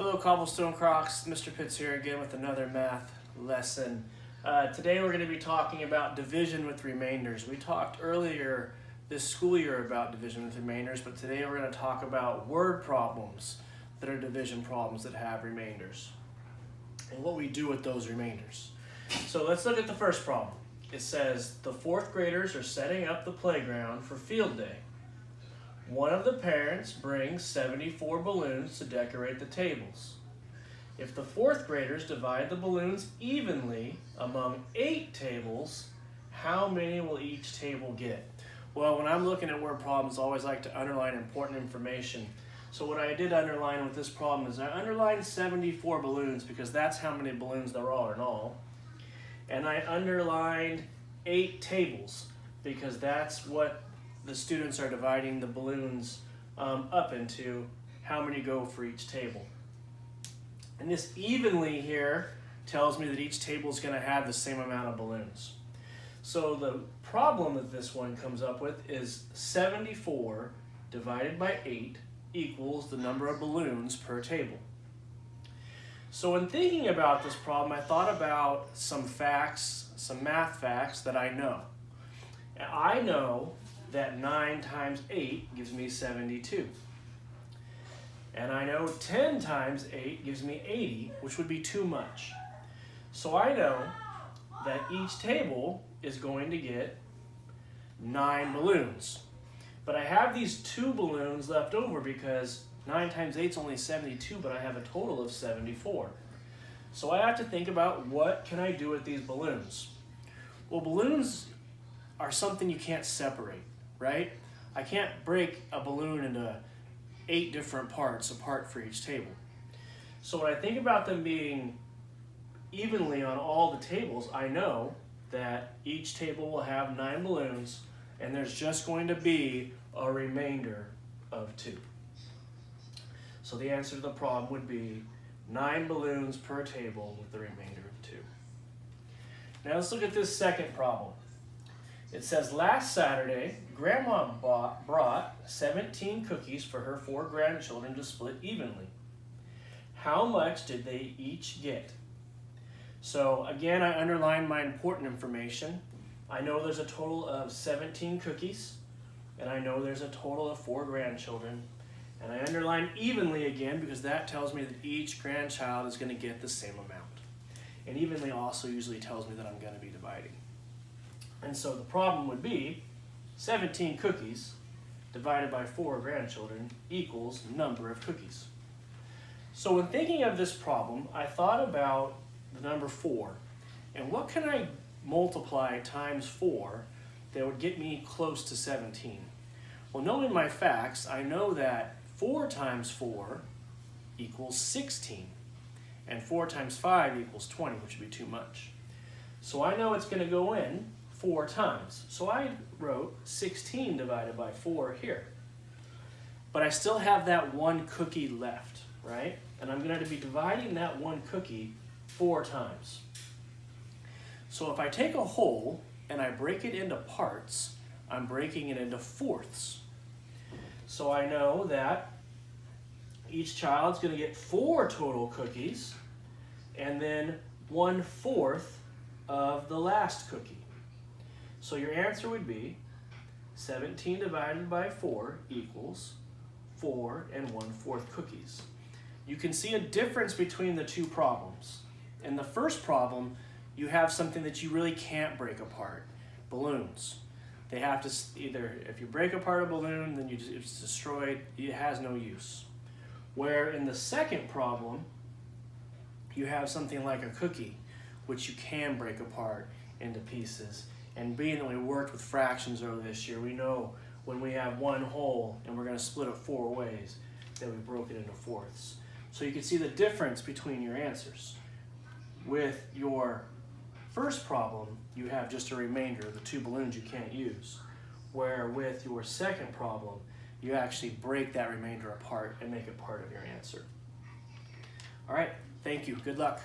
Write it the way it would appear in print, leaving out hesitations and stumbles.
Hello Cobblestone Crocs, Mr. Pitts here again with another math lesson. Today we're going to be talking about division with remainders. We talked earlier this school year about division with remainders, but today we're going to talk about word problems that are division problems that have remainders and what we do with those remainders. So let's look at the first problem. It says the fourth graders are setting up the playground for field day. One of the parents brings 74 balloons to decorate the tables. If the fourth graders divide the balloons evenly among 8 tables, how many will each table get? Well, when I'm looking at word problems, I always like to underline important information. So what I did underline with this problem is I underlined 74 balloons because that's how many balloons there are in all. And I underlined 8 tables because that's what the students are dividing the balloons up into, how many go for each table. And this evenly here tells me that each table is going to have the same amount of balloons. So the problem that this one comes up with is 74 divided by 8 equals the number of balloons per table. So in thinking about this problem, I thought about some facts, some math facts that I know. And I know that 9 times 8 gives me 72. And I know 10 times 8 gives me 80, which would be too much. So I know that each table is going to get 9 balloons. But I have these 2 balloons left over because 9 times 8 is only 72, but I have a total of 74. So I have to think about what can I do with these balloons. Well, balloons are something you can't separate, right? I can't break a balloon into 8 different parts apart for each table. So when I think about them being evenly on all the tables, I know that each table will have 9 balloons and there's just going to be a remainder of 2. So the answer to the problem would be 9 balloons per table with the remainder of 2. Now let's look at this second problem. It says last Saturday, Grandma brought 17 cookies for her 4 grandchildren to split evenly. How much did they each get? So again, I underlined my important information. I know there's a total of 17 cookies, and I know there's a total of 4 grandchildren. And I underline evenly again because that tells me that each grandchild is going to get the same amount. And evenly also usually tells me that I'm going to be dividing. And so the problem would be 17 cookies divided by 4 grandchildren equals number of cookies. So when thinking of this problem, I thought about the number 4. And what can I multiply times 4 that would get me close to 17? Well, knowing my facts, I know that 4 times 4 equals 16. And 4 times 5 equals 20, which would be too much. So I know it's going to go in 4 times. So I wrote 16 divided by 4 here. But I still have that 1 cookie left, right? And I'm going to be dividing that 1 cookie 4 times. So if I take a whole and I break it into parts, I'm breaking it into fourths. So I know that each child's going to get 4 total cookies and then 1/4 of the last cookie. So your answer would be 17 divided by 4 equals 4 and 1/4 cookies. You can see a difference between the 2 problems. In the first problem, you have something that you really can't break apart, balloons. They have to either, if you break apart a balloon, then it's destroyed, it has no use. Where in the second problem, you have something like a cookie, which you can break apart into pieces. And being that we worked with fractions earlier this year, we know when we have 1 whole and we're going to split it 4 ways, that we broke it into fourths. So you can see the difference between your answers. With your first problem, you have just a remainder of the 2 balloons you can't use. Where with your second problem, you actually break that remainder apart and make it part of your answer. All right, thank you. Good luck.